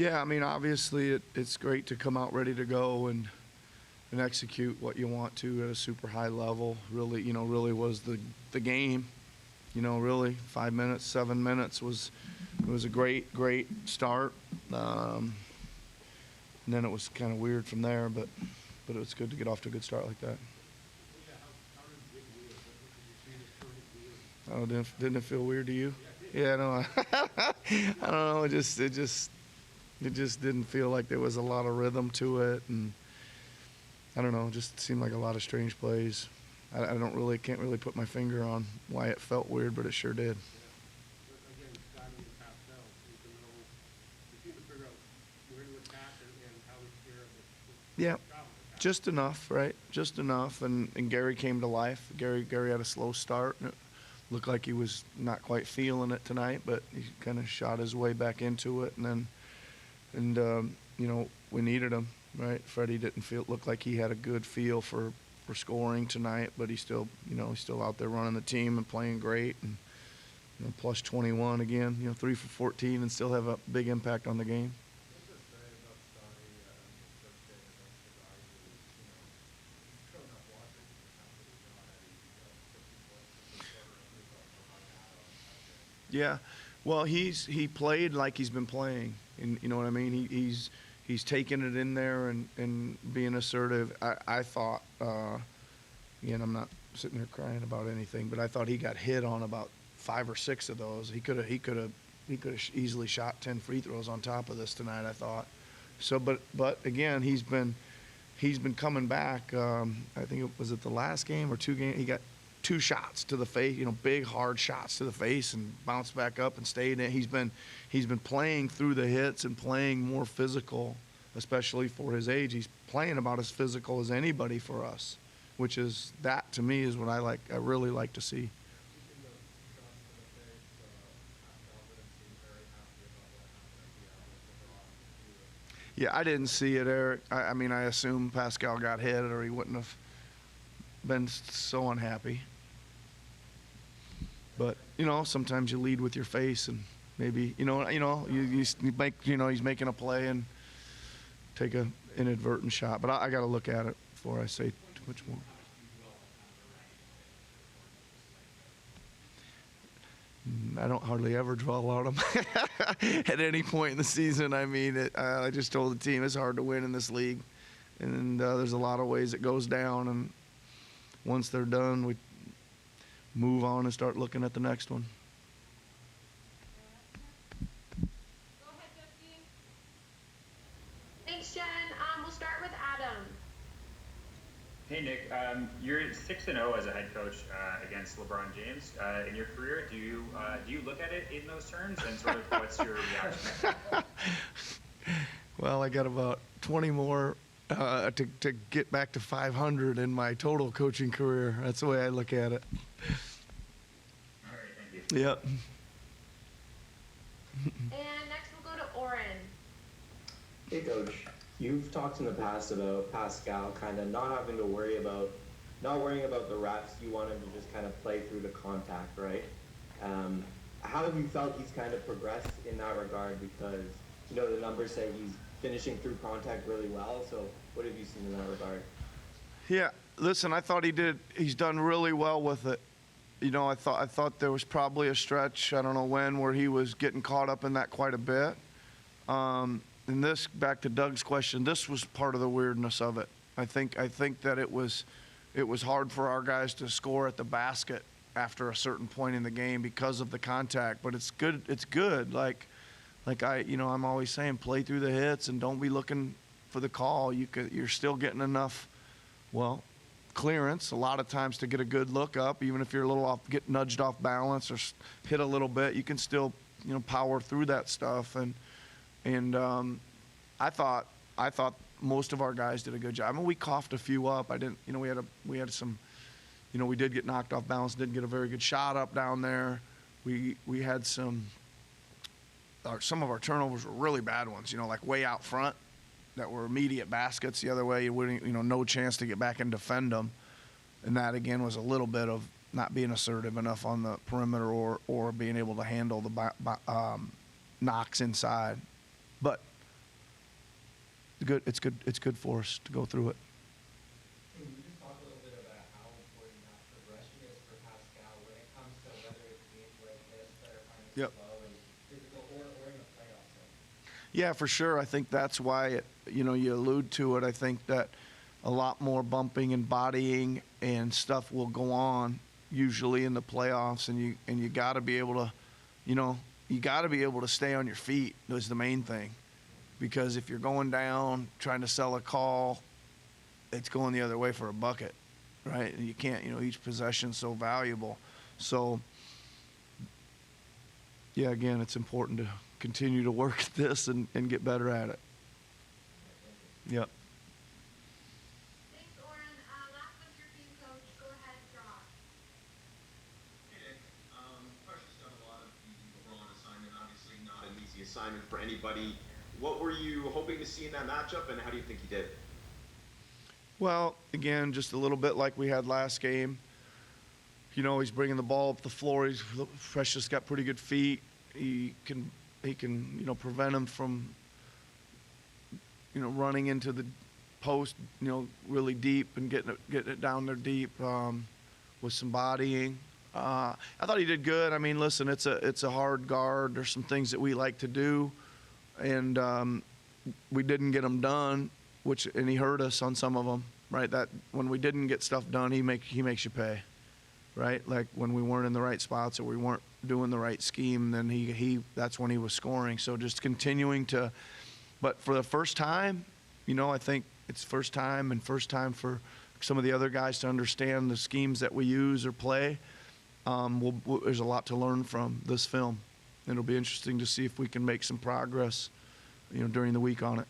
Yeah, I mean, obviously it's great to come out ready to go and execute what you want to at a super high level. Really, really was the game. Really 5 minutes, 7 minutes was a great start. And then it was kind of weird from there, but it was good to get off to a good start like that. Oh, didn't it feel weird to you? Yeah, no, I don't know. It just didn't feel like there was a lot of rhythm to it, and I don't know. It just seemed like a lot of strange plays. Can't really put my finger on why it felt weird, but it sure did. Yeah, just enough, right? Just enough, and Gary came to life. Gary had a slow start. And it looked like he was not quite feeling it tonight, but he kind of shot his way back into it, we needed him, right? Freddie didn't look like he had a good feel for scoring tonight, but he's still out there running the team and playing great, and plus 21 again, 3 for 14, and still have a big impact on the game. Yeah, well, he played like he's been playing, and you know what I mean. He's taking it in there and being assertive. I thought, and I'm not sitting there crying about anything, but I thought he got hit on about 5 or 6 of those. He could have easily shot 10 free throws on top of this tonight, I thought. So, but again, he's been coming back. I think it was at the last game or 2 games. He got 2 shots to the face, big hard shots to the face, and bounced back up and stayed in. He's been playing through the hits and playing more physical, especially for his age. He's playing about as physical as anybody for us, which is, that to me is what I like. I really like to see. Yeah, I didn't see it, Eric. I mean, I assume Pascal got hit, or he wouldn't have been so unhappy. But sometimes you lead with your face, and maybe you make he's making a play and take a inadvertent shot. But I got to look at it before I say too much more. I don't hardly ever draw a lot of them at any point in the season. I mean, I just told the team it's hard to win in this league, and there's a lot of ways it goes down. And once they're done, we move on and start looking at the next one. Go ahead, Justine. Thanks, Jen. We'll start with Adam. Hey Nick, you're 6-0 as a head coach against LeBron James. In your career, do you look at it in those terms, and sort of what's your reaction? Well, I got about 20 more to get back to 500 in my total coaching career. That's the way I look at it. All right, thank you. Yep. And next we'll go to Oren. Hey, Coach. You've talked in the past about Pascal kind of not worrying about the reps. You want him to just kind of play through the contact, right? How have you felt he's kind of progressed in that regard? Because, the numbers say he's finishing through contact really well. So what have you seen in that regard? Yeah, listen, I thought he's done really well with it. I thought there was probably a stretch, I don't know when, where he was getting caught up in that quite a bit. And this, back to Doug's question, this was part of the weirdness of it. I think that it was hard for our guys to score at the basket after a certain point in the game because of the contact. But it's good. It's good. Like I'm always saying, play through the hits and don't be looking for the call. You're still getting enough, clearance a lot of times to get a good look up. Even if you're a little off, get nudged off balance or hit a little bit, you can still power through that stuff. And I thought most of our guys did a good job. I mean, we coughed a few up. We had some, we did get knocked off balance. Didn't get a very good shot up down there. We had some of our turnovers were really bad ones. Like way out front, that were immediate baskets. The other way, you wouldn't, no chance to get back and defend them. And that again was a little bit of not being assertive enough on the perimeter or being able to handle the knocks inside. But good. It's good for us to go through it. Can you just talk a little bit about how important that progression is for Pascal when it comes to whether it's games like this that are kind of Yep. slow and physical, or in the playoffs? Yeah, for sure. I think that's why you allude to it. I think that a lot more bumping and bodying and stuff will go on usually in the playoffs, and you got to be able to, you got to be able to stay on your feet is the main thing, because if you're going down trying to sell a call, it's going the other way for a bucket, right? And you can't, each possession's so valuable. So, yeah, again, it's important to continue to work at this and get better at it. Yep. Thanks, Oren. Last one's your team coach. Go ahead, Josh. Hey, Nick. Pressure's done a lot of the LeBron assignment. Obviously, not an easy assignment for anybody. What were you hoping to see in that matchup, and how do you think he did? Well, again, just a little bit like we had last game. He's bringing the ball up the floor. Precious got pretty good feet. He can prevent him from, running into the post, really deep and getting it down there deep with some bodying. I thought he did good. I mean, listen, it's a hard guard. There's some things that we like to do, and we didn't get them done, and he hurt us on some of them. Right, that when we didn't get stuff done, he makes you pay. Right, like when we weren't in the right spots or we weren't doing the right scheme, then that's when he was scoring. So just continuing to, but for the first time, I think it's first time for some of the other guys to understand the schemes that we use or play. There's a lot to learn from this film. It'll be interesting to see if we can make some progress, during the week on it.